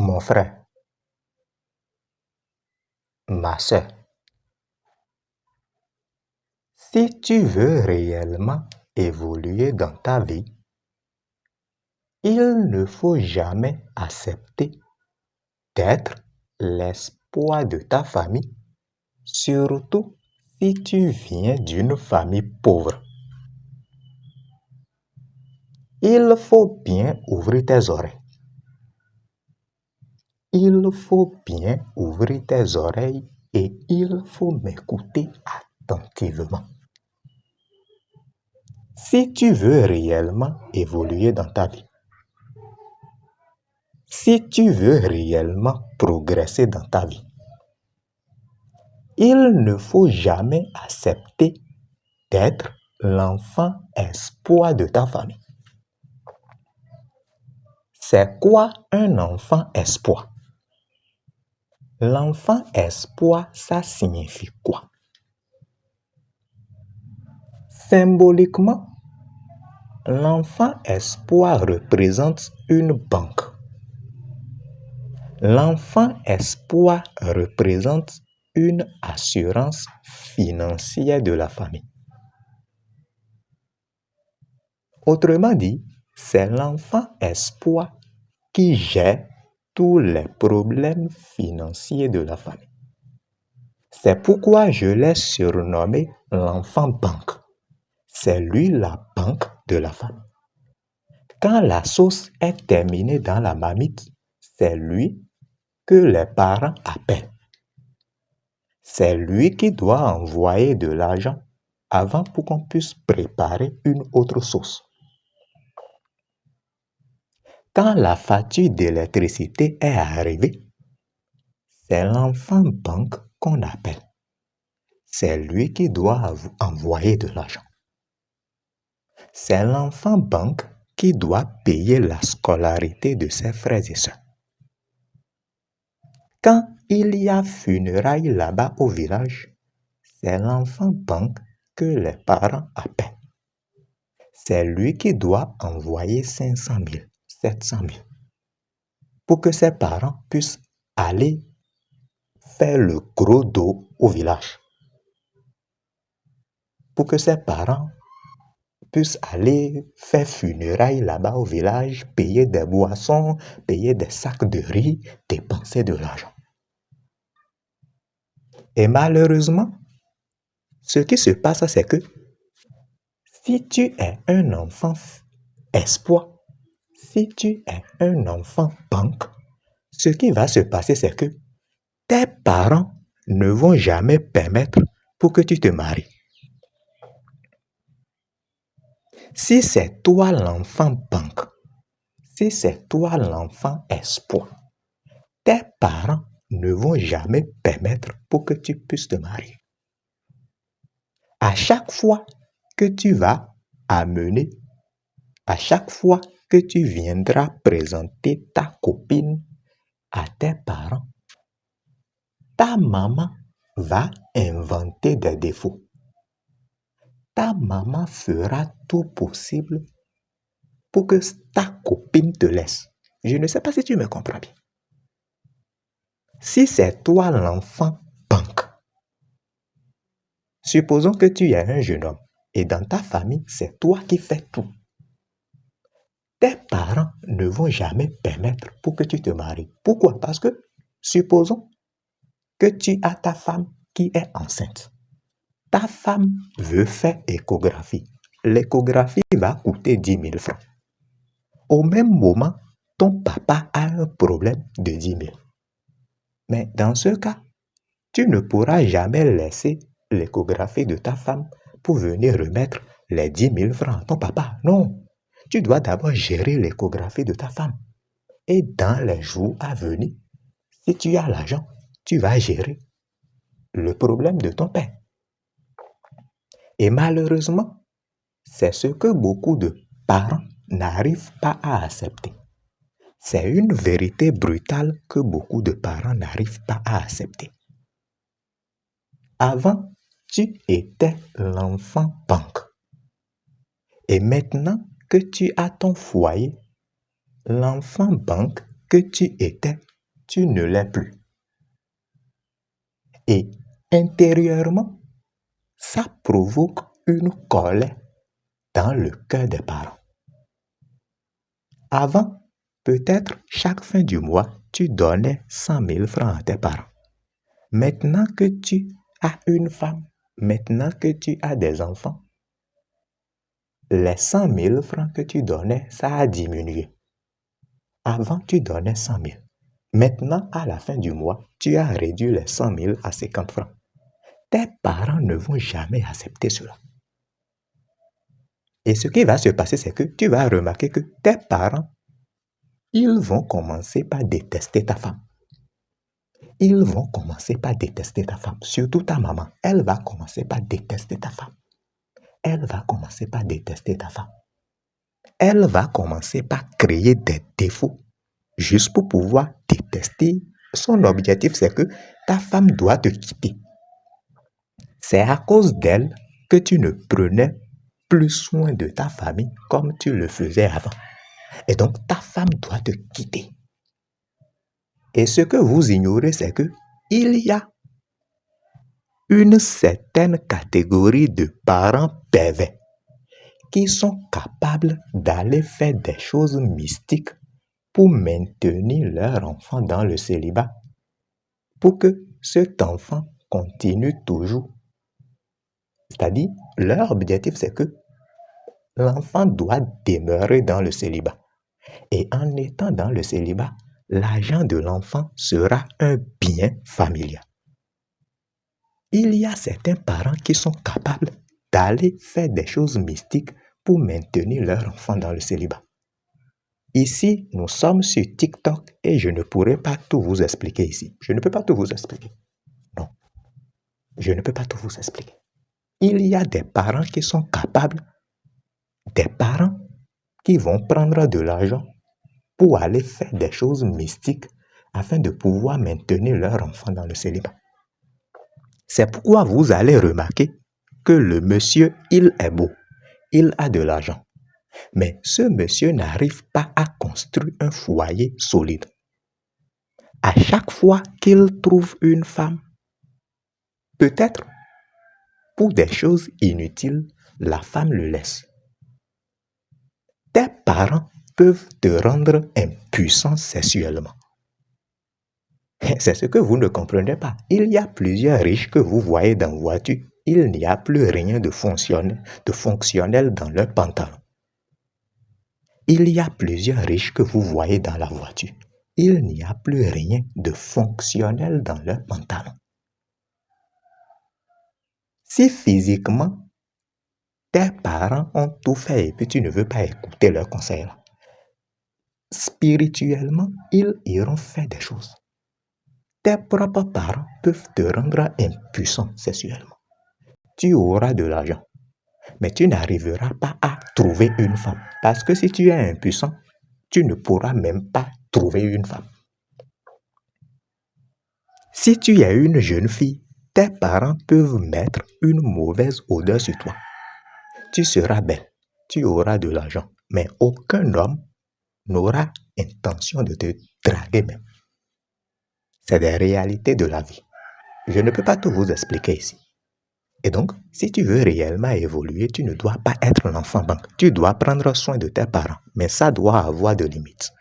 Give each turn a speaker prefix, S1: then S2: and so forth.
S1: Mon frère, ma sœur, si tu veux réellement évoluer dans ta vie, il ne faut jamais accepter d'être l'espoir de ta famille, surtout si tu viens d'une famille pauvre. Il faut bien ouvrir tes oreilles. Il faut bien ouvrir tes oreilles et il faut m'écouter attentivement. Si tu veux réellement évoluer dans ta vie, si tu veux réellement progresser dans ta vie, il ne faut jamais accepter d'être l'enfant espoir de ta famille. C'est quoi un enfant espoir? L'enfant espoir, ça signifie quoi? Symboliquement, l'enfant espoir représente une banque. L'enfant espoir représente une assurance financière de la famille. Autrement dit, c'est l'enfant espoir qui gère tous les problèmes financiers de la famille. C'est pourquoi je l'ai surnommé l'enfant banque. C'est lui la banque de la famille. Quand la sauce est terminée dans la marmite, c'est lui que les parents appellent. C'est lui qui doit envoyer de l'argent avant pour qu'on puisse préparer une autre sauce. Quand la facture d'électricité est arrivée, c'est l'enfant banque qu'on appelle. C'est lui qui doit envoyer de l'argent. C'est l'enfant banque qui doit payer la scolarité de ses frères et sœurs. Quand il y a funérailles là-bas au village, c'est l'enfant banque que les parents appellent. C'est lui qui doit envoyer 500 000, 700 000 pour que ses parents puissent aller faire le gros dos au village. Pour que ses parents puissent aller faire funérailles là-bas au village, payer des boissons, payer des sacs de riz, dépenser de l'argent. Et malheureusement, ce qui se passe, c'est que si tu es un enfant espoir, si tu es un enfant banque, ce qui va se passer, c'est que tes parents ne vont jamais permettre pour que tu te maries. Si c'est toi l'enfant banque, si c'est toi l'enfant espoir, tes parents ne vont jamais permettre pour que tu puisses te marier. À chaque fois que tu vas amener, à chaque fois que tu viendras présenter ta copine à tes parents, ta maman va inventer des défauts. Ta maman fera tout possible pour que ta copine te laisse. Je ne sais pas si tu me comprends bien. Si c'est toi l'enfant banque, supposons que tu es un jeune homme et dans ta famille, c'est toi qui fais tout. Tes parents ne vont jamais permettre pour que tu te maries. Pourquoi? Parce que supposons que tu as ta femme qui est enceinte. Ta femme veut faire échographie. L'échographie va coûter 10 000 francs. Au même moment, ton papa a un problème de 10 000. Mais dans ce cas, tu ne pourras jamais laisser l'échographie de ta femme pour venir remettre les 10 000 francs à ton papa. Non, tu dois d'abord gérer l'échographie de ta femme. Et dans les jours à venir, si tu as l'argent, tu vas gérer le problème de ton père. Et malheureusement, c'est ce que beaucoup de parents n'arrivent pas à accepter. C'est une vérité brutale que beaucoup de parents n'arrivent pas à accepter. Avant, tu étais l'enfant banque. Et maintenant que tu as ton foyer, l'enfant banque que tu étais, tu ne l'es plus. Et intérieurement, ça provoque une colère dans le cœur des parents. Avant, peut-être chaque fin du mois, tu donnais 100 000 francs à tes parents. Maintenant que tu as une femme, maintenant que tu as des enfants, les 100 000 francs que tu donnais, ça a diminué. Avant, tu donnais 100 000. Maintenant, à la fin du mois, tu as réduit les 100 000 à 50 francs. Tes parents ne vont jamais accepter cela. Et ce qui va se passer, c'est que tu vas remarquer que tes parents, ils vont commencer par détester ta femme. Ils vont commencer par détester ta femme. Surtout ta maman. Elle va commencer par détester ta femme. Elle va commencer par détester ta femme. Elle va commencer par créer des défauts juste pour pouvoir détester. Son objectif, c'est que ta femme doit te quitter. C'est à cause d'elle que tu ne prenais plus soin de ta famille comme tu le faisais avant. Et donc, ta femme doit te quitter. Et ce que vous ignorez, c'est que il y a une certaine catégorie de parents pervers qui sont capables d'aller faire des choses mystiques pour maintenir leur enfant dans le célibat, pour que cet enfant continue toujours. C'est-à-dire, leur objectif, c'est que l'enfant doit demeurer dans le célibat. Et en étant dans le célibat, l'argent de l'enfant sera un bien familial. Il y a certains parents qui sont capables d'aller faire des choses mystiques pour maintenir leur enfant dans le célibat. Ici, nous sommes sur TikTok et je ne pourrai pas tout vous expliquer ici. Je ne peux pas tout vous expliquer. Non, je ne peux pas tout vous expliquer. Il y a des parents qui sont capables, des parents qui vont prendre de l'argent pour aller faire des choses mystiques afin de pouvoir maintenir leur enfant dans le célibat. C'est pourquoi vous allez remarquer que le monsieur, il est beau, il a de l'argent. Mais ce monsieur n'arrive pas à construire un foyer solide. À chaque fois qu'il trouve une femme, peut-être pour des choses inutiles, la femme le laisse. Tes parents peuvent te rendre impuissant sexuellement. C'est ce que vous ne comprenez pas. Il y a plusieurs riches que vous voyez dans la voiture. Il n'y a plus rien de fonctionnel dans leur pantalon. Il y a plusieurs riches que vous voyez dans la voiture. Il n'y a plus rien de fonctionnel dans leur pantalon. Si physiquement, tes parents ont tout fait et puis tu ne veux pas écouter leurs conseils, spirituellement, ils iront faire des choses. Tes propres parents peuvent te rendre impuissant sexuellement. Tu auras de l'argent, mais tu n'arriveras pas à trouver une femme. Parce que si tu es impuissant, tu ne pourras même pas trouver une femme. Si tu es une jeune fille, tes parents peuvent mettre une mauvaise odeur sur toi. Tu seras belle, tu auras de l'argent, mais aucun homme n'aura intention de te draguer même. C'est des réalités de la vie. Je ne peux pas tout vous expliquer ici. Et donc, si tu veux réellement évoluer, tu ne dois pas être l'enfant banque. Tu dois prendre soin de tes parents, mais ça doit avoir de limites.